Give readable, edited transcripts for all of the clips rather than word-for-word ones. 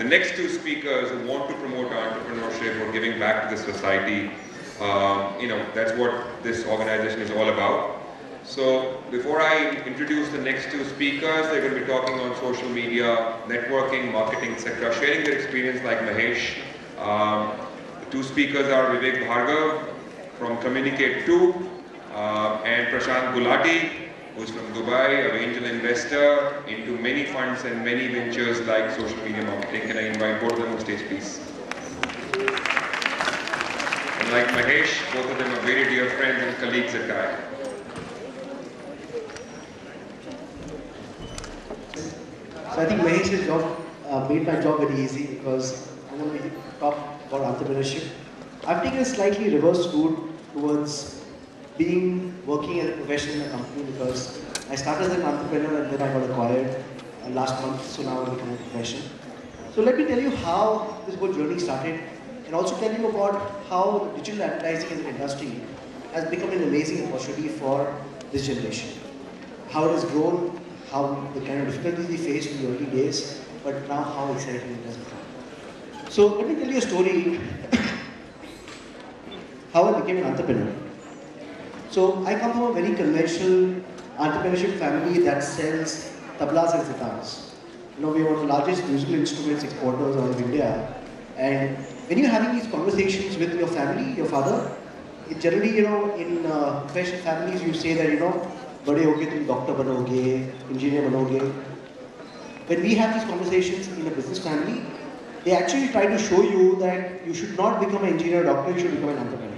the next two speakers who want to promote entrepreneurship or giving back to the society. That's what this organization is all about. So before I introduce the next two speakers, they're going to be talking on social media, networking, marketing, etc., sharing their experience like Mahesh. The two speakers are Vivek Bhargava from Communicate 2 and Prashant Gulati, who's from Dubai, an angel investor into many funds and many ventures like social media marketing. Can I invite both of them on stage, please? And like Mahesh, both of them are very dear friends and colleagues at ChaT. So I think Mahesh's job made my job very easy because I'm going to talk about entrepreneurship. I've taken a slightly reverse route towards working as a professional in a company because I started as an entrepreneur and then I got acquired last month, so now I'm becoming a professional. So let me tell you how this whole journey started and also tell you about how digital advertising as an industry has become an amazing opportunity for this generation. How it has grown, how the kind of difficulties we faced in the early days, but now how exciting it has become. So let me tell you a story how I became an entrepreneur. So I come from a very conventional entrepreneurship family that sells tablas and sitars. We are one of the largest musical instruments exporters out of India. And when you're having these conversations with your family, your father, it generally, in professional families, you say that, bade hoge tum doctor banoge, engineer banoge. When we have these conversations in a business family, they actually try to show you that you should not become an engineer or doctor, you should become an entrepreneur.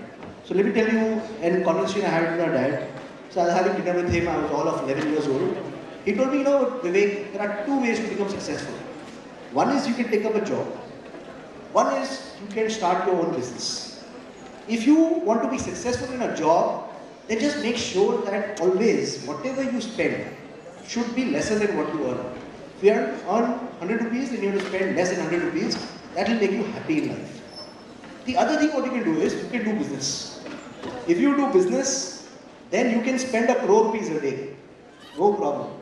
So let me tell you a conversation I had with my dad. So I was having dinner with him, I was all of 11 years old. He told me, Vivek, there are two ways to become successful. One is you can take up a job. One is you can start your own business. If you want to be successful in a job, then just make sure that always, whatever you spend, should be lesser than what you earn. If you earn 100 rupees, then you have to spend less than 100 rupees. That will make you happy in life. The other thing what you can do is, you can do business. If you do business, then you can spend 1 crore rupees a day. No problem.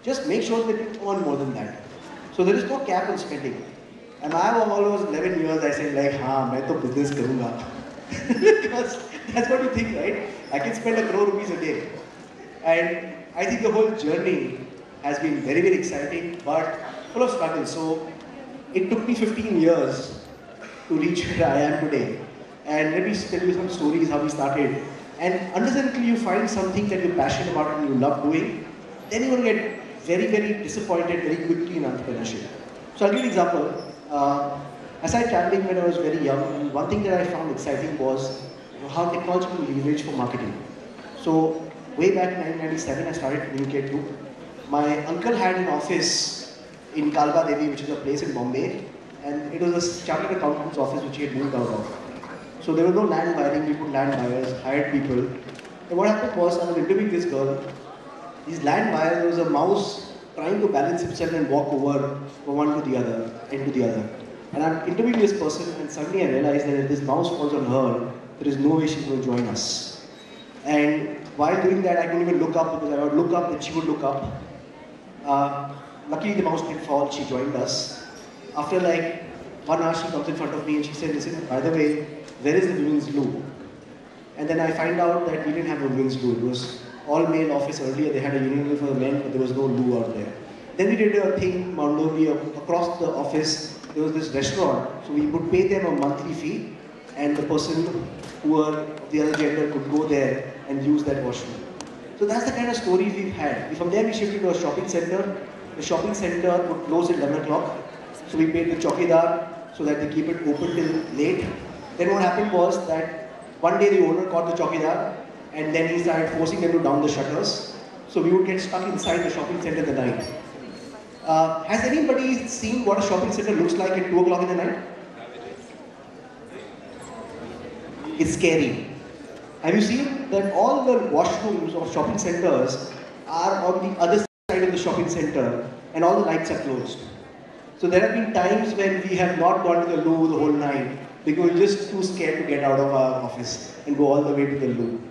Just make sure that you earn more than that. So there is no cap on spending. And I was almost 11 years, I said like, I will business karunga. Because that's what you think, right? I can spend 1 crore rupees a day. And I think the whole journey has been very, very exciting, but full of struggles. So it took me 15 years to reach where I am today. And let me tell you some stories how we started. And understandably, you find something that you're passionate about and you love doing, then you're going to get very, very disappointed very quickly in entrepreneurship. So I'll give you an example. I started traveling when I was very young, and one thing that I found exciting was how technology can be leveraged for marketing. So way back in 1997, I started Communicate 2. My uncle had an office in Kalba Devi, which is a place in Bombay, and it was a chartered accountant's office which he had moved out of. So there was no land wiring, we put land wires, hired people. And what happened was, I was interviewing this girl. These land wires, there was a mouse trying to balance himself and walk over from one to the other, end to the other. And I'm interviewing this person, and suddenly I realized that if this mouse falls on her, there is no way she's going to join us. And while doing that, I couldn't even look up, because I would look up, then she would look up. Luckily, the mouse didn't fall, she joined us. After like 1 hour, she comes in front of me and she said, listen, by the way, where is the women's loo? And then I find out that we didn't have a women's loo. It was all male office earlier, they had a union for the men, but there was no loo out there. Then we did a thing, Mandori, across the office, there was this restaurant, so we would pay them a monthly fee, and the person who were of the other gender could go there and use that washroom. So that's the kind of stories we've had. From there we shifted to a shopping center. The shopping center would close at 11 o'clock. So we paid the chowkidar so that they keep it open till late. Then what happened was that one day the owner caught the chowkidar and then he started forcing them to down the shutters. So we would get stuck inside the shopping center in the night. Has anybody seen what a shopping center looks like at 2 o'clock in the night? It's scary. Have you seen that all the washrooms of shopping centers are on the other side of the shopping center and all the lights are closed? So there have been times when we have not gone to the loo the whole night because we're just too scared to get out of our office and go all the way to the loo.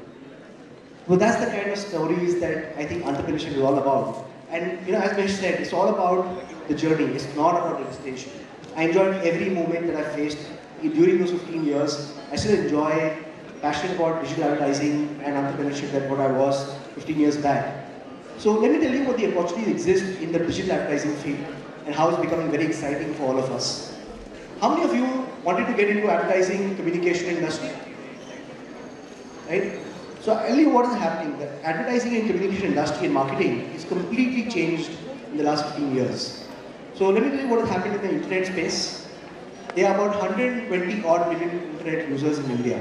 So that's the kind of stories that I think entrepreneurship is all about. And as Mahesh said, it's all about the journey. It's not about the destination. I enjoyed every moment that I faced during those 15 years. I still enjoy, passionate about digital advertising and entrepreneurship than what I was 15 years back. So let me tell you what the opportunities exist in the digital advertising field and how it's becoming very exciting for all of us. How many of you wanted to get into advertising communication industry? Right? So I'll tell you what is happening. The advertising and communication industry and marketing is completely changed in the last 15 years. So let me tell you what has happened in the internet space. There are about 120 odd million internet users in India,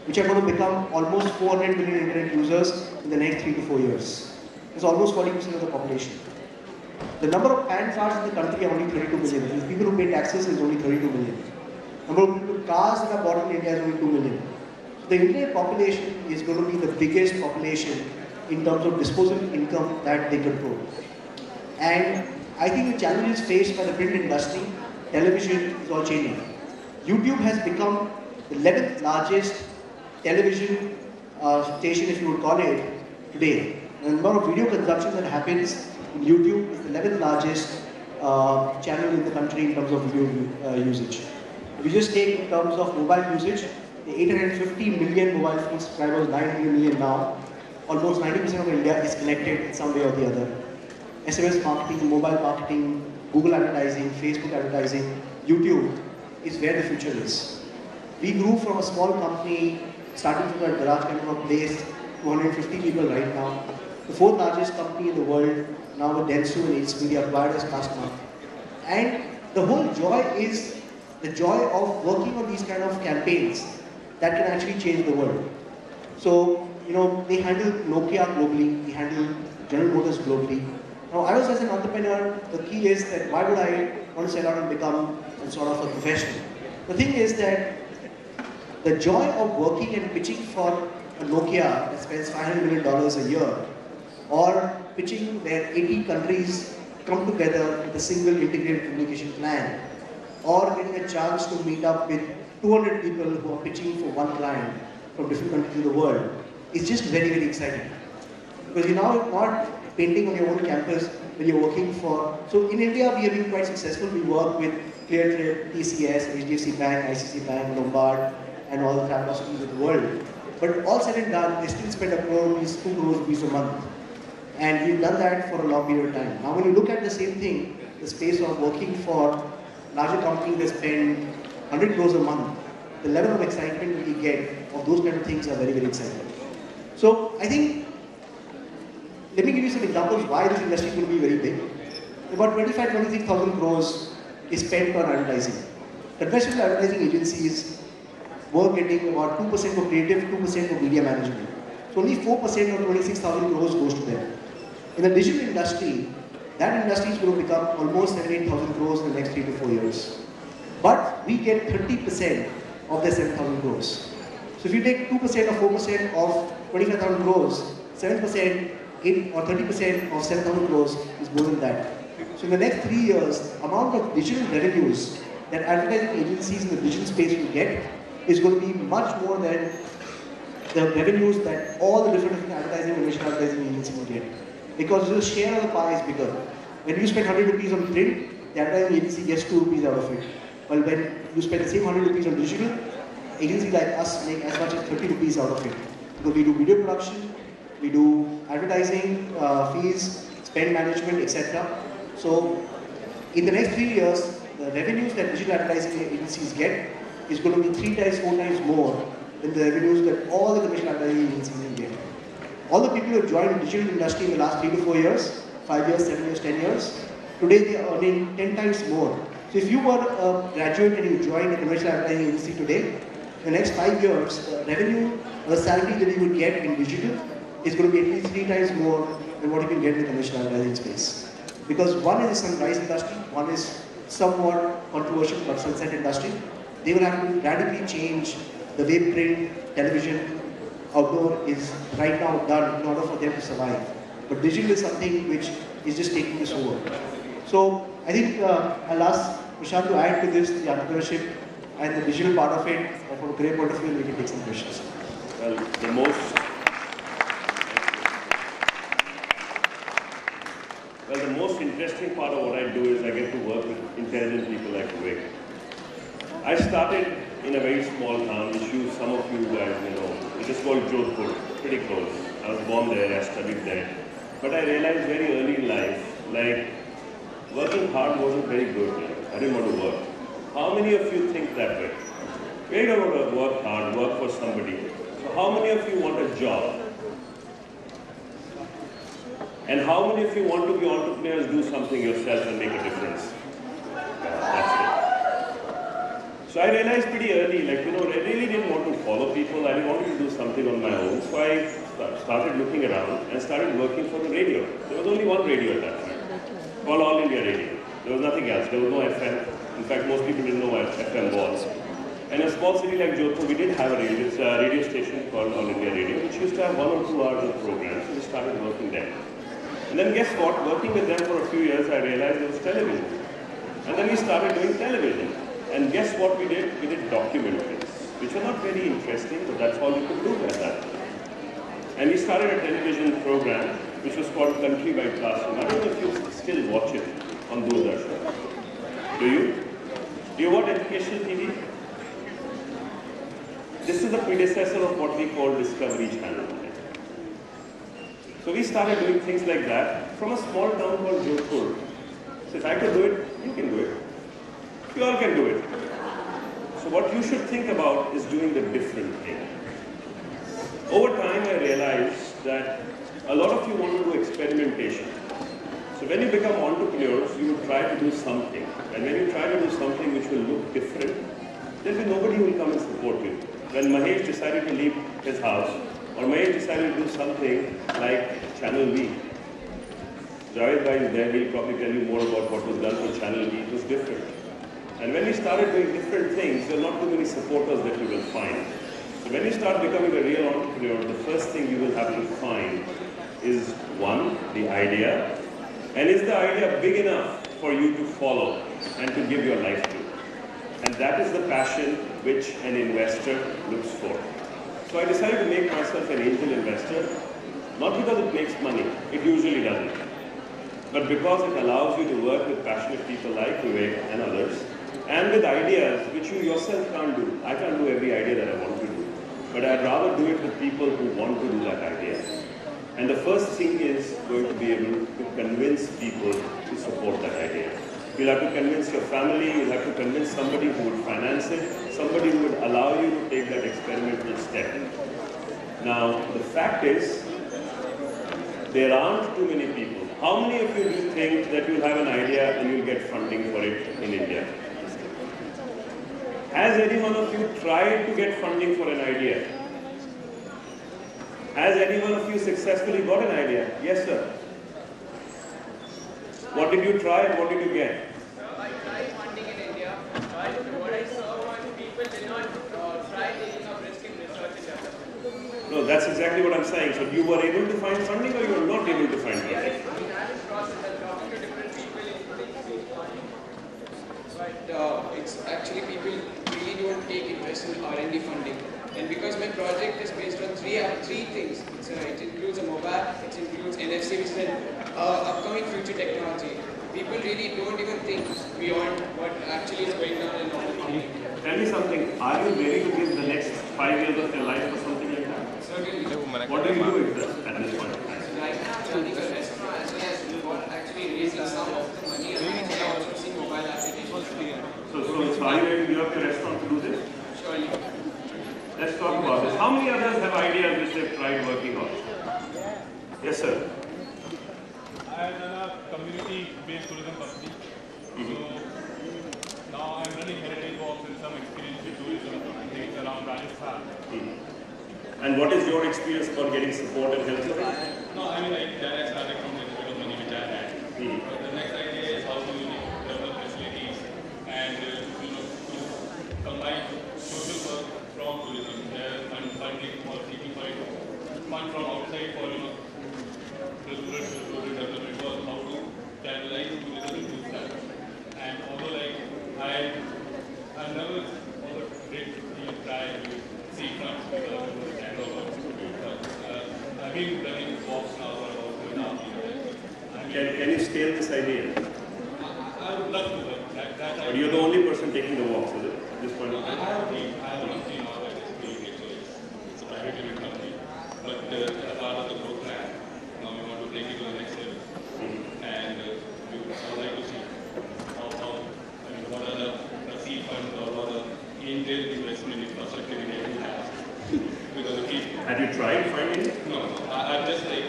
which are going to become almost 400 million internet users in the next 3 to 4 years. It's almost 40% of the population. The number of PAN cards in the country are only 32 million. The people who pay taxes is only 32 million. Number of people cars that are bought in India is only 2 million. So the Indian population is going to be the biggest population in terms of disposable income that they control. And I think the challenges faced by the print industry, television is all changing. YouTube has become the 11th largest television station, if you would call it, today. The number of video consumption that happens in YouTube is the 11th largest channel in the country in terms of video usage. If you just take in terms of mobile usage, the 850 million mobile phone subscribers, 9 million now, almost 90% of India is connected in some way or the other. SMS marketing, mobile marketing, Google advertising, Facebook advertising, YouTube is where the future is. We grew from a small company, starting from a garage kind of a place, 250 people right now. The fourth largest company in the world, now with Dentsu and its media acquired us last month. And the whole joy is the joy of working on these kind of campaigns that can actually change the world. So, they handle Nokia globally, they handle General Motors globally. Now, I was as an entrepreneur, the key is that why would I want to set out and become a sort of a professional? The thing is that the joy of working and pitching for a Nokia that spends $500 million a year, or pitching where 80 countries come together with a single integrated communication plan, or getting a chance to meet up with 200 people who are pitching for one client from different countries in the world, is just very, very exciting. Because you're now not painting on your own campus when you're working for... So in India, we have been quite successful. We work with ClearTrip, TCS, HDFC Bank, ICC Bank, Lombard, and all the travel cities of the world. But all said and done, they still spend $1 crore, $2 crore a month. And we've done that for a long period of time. Now when you look at the same thing, the space of working for larger companies that spend 100 crores a month, the level of excitement we get of those kind of things are very, very exciting. So I think, let me give you some examples why this industry is going to be very big. About 25,000-26,000 crores is spent on advertising. Conventional advertising agencies were getting about 2% for creative, 2% for media management. So only 4% of 26,000 crores goes to them. In the digital industry, that industry is going to become almost 7,000-8,000 crores in the next 3 to 4 years. But we get 30% of the 7,000 crores. So if you take 2% or 4% of 25,000 crores, 7%, 8 or 30% of 7,000 crores is more than that. So in the next 3 years, the amount of digital revenues that advertising agencies in the digital space will get is going to be much more than the revenues that all the different advertising and digital advertising agencies will get. Because the share of the pie is bigger. When you spend 100 rupees on print, the advertising agency gets 2 rupees out of it. While when you spend the same 100 rupees on digital, agencies like us make as much as 30 rupees out of it. Because we do video production, we do advertising, fees, spend management, etc. So in the next 3 years, the revenues that digital advertising agencies get is going to be 3 times, 4 times more than the revenues that all the commercial advertising agencies will get. All the people who have joined the digital industry in the last 3 to 4 years, 5 years, 7 years, 10 years, today they are earning 10 times more. So if you were a graduate and you joined a commercial advertising agency today, in the next 5 years, the revenue or the salary that you would get in digital is going to be at least 3 times more than what you can get in the commercial advertising space. Because one is a sunrise industry, one is somewhat controversial but sunset industry. They will have to radically change the way print, television, outdoor is right now done in order for them to survive. But digital is something which is just taking this over. So I think I'll ask Prashant to add to this, the entrepreneurship and the digital part of it. From a career point of view, we can take some questions. Well, the most interesting part of what I do is I get to work with intelligent people like Vivek. I started in a very small town, which some of you guys may know. It is called Jaipur, pretty close. I was born there, I studied there. But I realized very early in life, like, working hard wasn't very good. I didn't want to work. How many of you think that way? We don't want to work hard, work for somebody. So how many of you want a job? And how many of you want to be entrepreneurs, do something yourself and make a difference? That's it. So I realized pretty early, like, I really didn't want to follow people. I wanted to do something on my own. So I started looking around and started working for the radio. There was only one radio at that time, called All India Radio. There was nothing else. There was no FM. In fact, most people didn't know what FM was. And in a small city like Jaipur, we did have a radio station called All India Radio, which used to have 1 or 2 hours of programs. So we started working there. And then guess what? Working with them for a few years, I realized there was television. And then we started doing television. And guess what we did? We did documentaries, which were not very interesting, but that's all we could do at that time. And we started a television program, which was called Country by Classroom. I don't know if you still watch it on Doordarshan. Do you? Do you watch educational TV? This is the predecessor of what we call Discovery Channel. So we started doing things like that from a small town called Jaipur. So if I could do it, you can do it. You all can do it. So what you should think about is doing the different thing. Over time, I realized that a lot of you want to do experimentation. So when you become entrepreneurs, you will try to do something. And when you try to do something which will look different, there will be nobody who will come and support you. When Mahesh decided to leave his house, or Mahesh decided to do something like Channel V, Javed Bhai is there, he'll probably tell you more about what was done for Channel V. It was different. And when we started doing different things, there are not too many supporters that you will find. So when you start becoming a real entrepreneur, the first thing you will have to find is, one, the idea. And is the idea big enough for you to follow and to give your life to? And that is the passion which an investor looks for. So I decided to make myself an angel investor, not because it makes money, it usually doesn't, but because it allows you to work with passionate people like Vivek and others, and with ideas which you yourself can't do. I can't do every idea that I want to do, but I'd rather do it with people who want to do that idea. And the first thing is going to be able to convince people to support that idea. You'll have to convince your family, you'll have to convince somebody who would finance it, somebody who would allow you to take that experimental step. Now, the fact is, there aren't too many people. How many of you do think that you'll have an idea and you'll get funding for it in India? Has any one of you tried to get funding for an idea? Has any one of you successfully got an idea? Yes, sir. What did you try and what did you get? I tried funding in India, but what I saw was people did not try taking up risk in research and development. No, that's exactly what I'm saying. So you were able to find funding or you were not able to find funding? Yes, we had a process of talking to different people including funding. But it's actually people really don't take interest in R&D funding. And because my project is based on three things, it includes a mobile, it includes NFC, which is an upcoming future technology. People really don't even think beyond what actually is going on in normal funding. Tell me something, are you ready to give the next 5 years of your life for something like that? Certainly. What do you do with this at this point? Right now, I'm running a restaurant as well as for actually raising some of the money and outsourcing mobile applications. So are you ready to give up your restaurant to do this? Surely. Let's talk about this. How many others have ideas which they've tried working on? Yes, sir. I run a community-based tourism company. So now I'm running heritage walks and some experiential tourism things around Rajasthan. And what is your experience about getting support and help? No, I mean like that I started from a little bit of money which I had. But the next idea is how to develop facilities and to combine social work from tourism. Funding or seeking fund from outside for the rural development was how to channelize tourism into that. And although like I never did try to see fronts because it was kind of I've been running walks now for about 2.5 years. Can you scale this idea? I would love to, but that But you're the only person taking the walks, is it? At this point of I time? have a team now that is doing it, so it's a private limited company. But as part of the growth plan, now we want to take it to the next level. And we would like to see what are the seed funds or what are the angel investment infrastructure in every house. Because the people. Have you tried finding it? No, I've just like,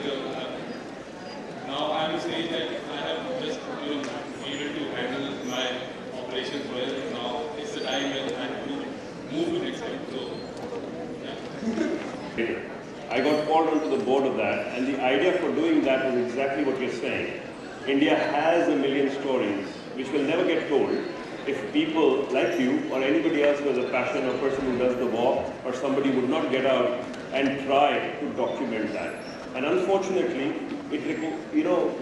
now I'm in a stage that I have just, able to handle my operations well. Now it's the time when I have to move to next step. So, yeah. I got called onto the board of that, and the idea for doing that was exactly what you're saying. India has a million stories which will never get told if people like you or anybody else who has a passion or person who does the walk or somebody would not get out and try to document that. And unfortunately,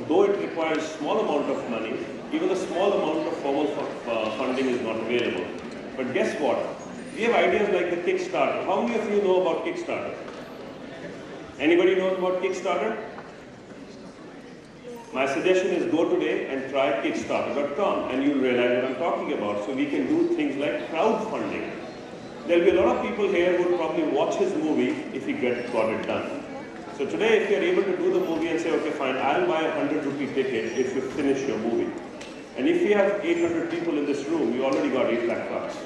though it requires small amount of money, even a small amount of formal funding is not available. But guess what? We have ideas like the Kickstarter. How many of you know about Kickstarter? Anybody knows about Kickstarter? My suggestion is go today and try Kickstarter.com and you'll realize what I'm talking about. So we can do things like crowdfunding. There'll be a lot of people here who will probably watch his movie if he got it done. So today, if you're able to do the movie and say, okay, fine, I'll buy a 100-rupee ticket if you finish your movie. And if you have 800 people in this room, you already got 8 lakh bucks.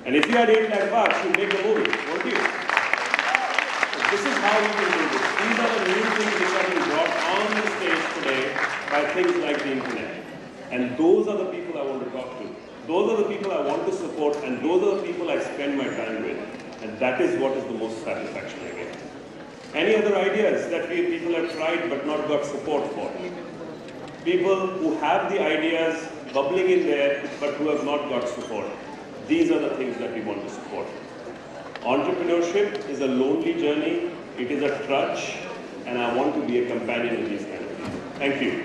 And if you had 8 lakh bucks, you'd make the movie, won't you? So this is how we can do this. These are the new things which have been brought on the stage today by things like the internet. And those are the people I want to talk to. Those are the people I want to support, and those are the people I spend my time with. And that is what is the most satisfaction I get. Any other ideas that people have tried but not got support for? People who have the ideas bubbling in there but who have not got support. These are the things that we want to support. Entrepreneurship is a lonely journey, it is a trudge, and I want to be a companion in these kind of things. Thank you.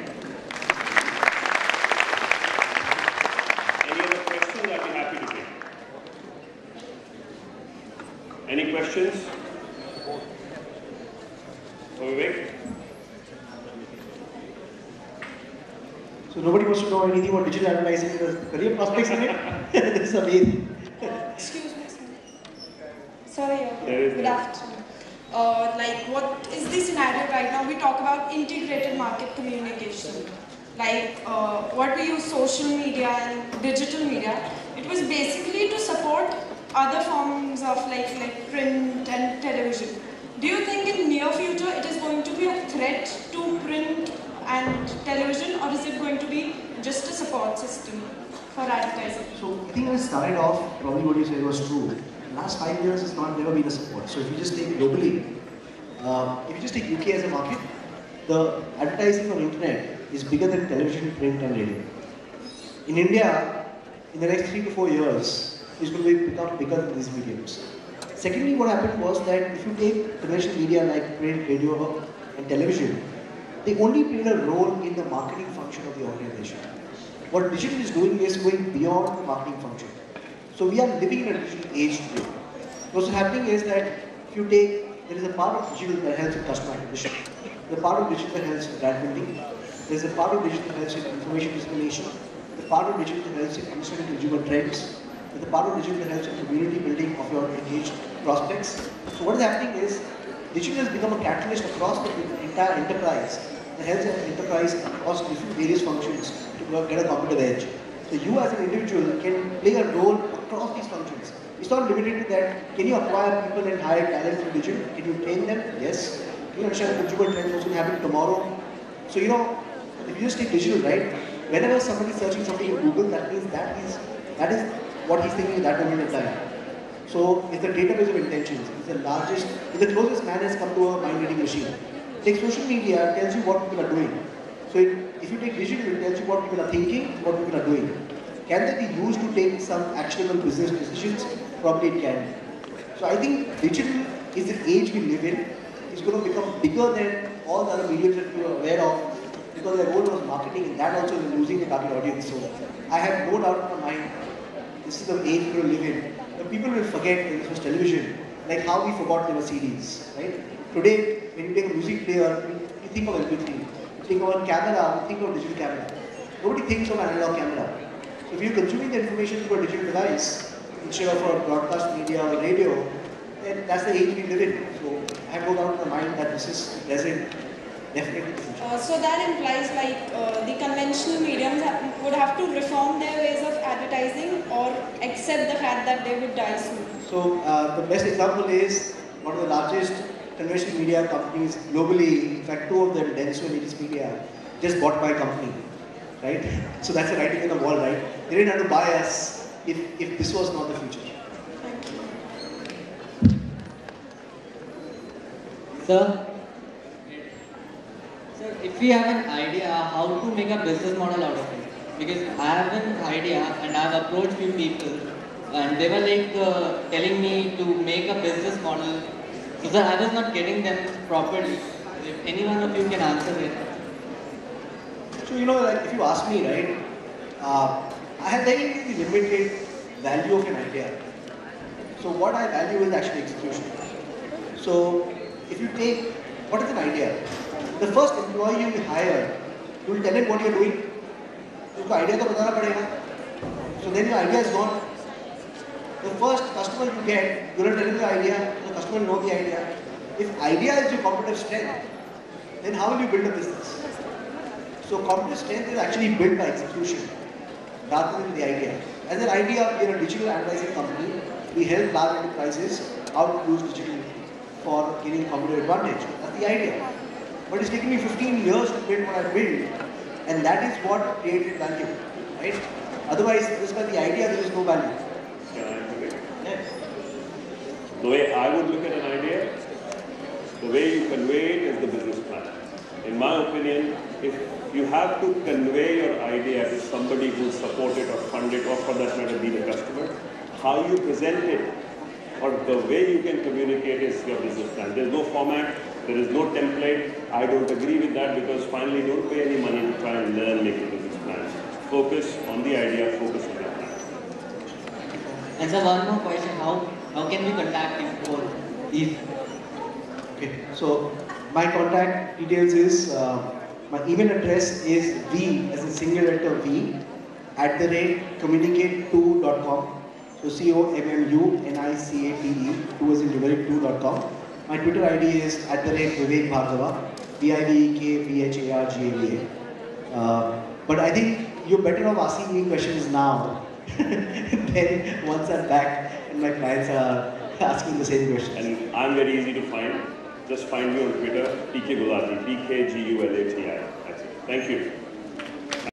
Any other questions? I'll be happy to take. Any questions? For Vivek? So nobody wants to know anything about digital advertising, the career prospects in it? This is amazing. Excuse me, sir. Sorry, There is good afternoon. Like, what is the scenario right now? We talk about integrated market communication. Like, what we use social media and digital media. It was basically to support other forms of like print and television. Do you think in near future it is going to be a threat to print and television, or is it going to be just a support system for advertising? So I think when it started off, probably what you said was true. Last 5 years has never been a support. So if you just take globally, if you just take UK as a market, the advertising on internet is bigger than television, print and radio. In India, in the next 3 to 4 years, it's going to become bigger than these mediums. Secondly, what happened was that if you take conventional media like print, radio and television, they only played a role in the marketing function of the organization. What digital is doing is going beyond the marketing function. So we are living in a digital age today. What's happening is that if you take, there is a part of digital that helps with customer acquisition. There's a part of digital that helps with brand building. There's a part of digital that helps with information dissemination. The part of digital that helps with understanding consumer trends. There's a part of digital that helps with community building of your engaged prospects. So what is happening is, digital has become a catalyst across the entire enterprise that helps an enterprise across different various functions to get a competitive edge. So you as an individual can play a role across these functions. It's not limited to that. Can you acquire people and hire talent through digital? Can you train them? Yes. Can you understand consumer trends what's going to happen tomorrow? So if you just take digital, right? Whenever somebody is searching something in Google, that means that is what he's thinking at that moment in time. So it's the database of intentions. It's the largest, it's the closest man has come to a mind-reading machine. Take social media, tells you what people are doing. So if you take digital, it tells you what people are thinking, what people are doing. Can they be used to take some actionable business decisions? Probably it can. So I think digital is the age we live in. It's going to become bigger than all the other mediums that we are aware of, because their role was marketing, and that also is losing the target audience. So I have no doubt in my mind, this is the age we will live in. But people will forget that this was television, like how we forgot there were CDs, right? Today, when you take a music player, you think of MP3. You think of a camera, you think of digital camera. Nobody thinks of an analog camera. So if you're consuming the information through a digital device instead of a broadcast media or radio, then that's the age we live in. So I have no doubt in my mind that this is present, definitely the future. So that implies like the conventional mediums would have to reform their ways of advertising or accept the fact that they would die soon. So the best example is one of the largest conventional media companies globally, in fact 2 of them, Denso and Aegis Media, just bought by a company, right? So that's the writing on the wall, right? They didn't have to buy us if this was not the future. Sir, if we have an idea how to make a business model out of it, because I have an idea and I have approached few people and they were like telling me to make a business model. So sir, I was not getting them properly. If any one of you can answer it. So like if you ask me, right, I have very limited value of an idea. So what I value is actually execution. So if you take, what is an idea? The first employee you hire, you will tell him what you are doing. So idea to batana padega. So then your idea is gone. The first customer you get, you will tell him the idea, the customer will know the idea. If idea is your competitive strength, then how will you build a business? So competitive strength is actually built by execution rather than the idea. As an idea, we are a digital advertising company. We help large enterprises how to use digital for gaining competitive advantage. That's the idea. But it's taken me 15 years to build what I built, and that is what created value, right? Otherwise, just by the idea, there is no value. Can I do it? Yes. The way I would look at an idea, the way you convey it is the business plan. In my opinion, if you have to convey your idea to somebody who will support it or fund it, or for that matter be the customer, how you present it or the way you can communicate is your business plan. There is no format, there is no template. I don't agree with that because finally don't pay any money to try and learn making business plans. Focus on the idea, focus on your plan. And sir, one more question, how can we contact you for these? Okay, so my contact details is, my email address is v, as in single letter v, @communicate2.com. So COMMUNICATE, 2 as in numeric 2.com. My Twitter ID is @Vivek Bhargava, VIVEKBHARGAVA. But I think you're better off asking me questions now than once I'm back and my clients are asking the same questions. And I'm very easy to find. Just find me on Twitter, Gulati, PKGULATI. That's it. Thank you.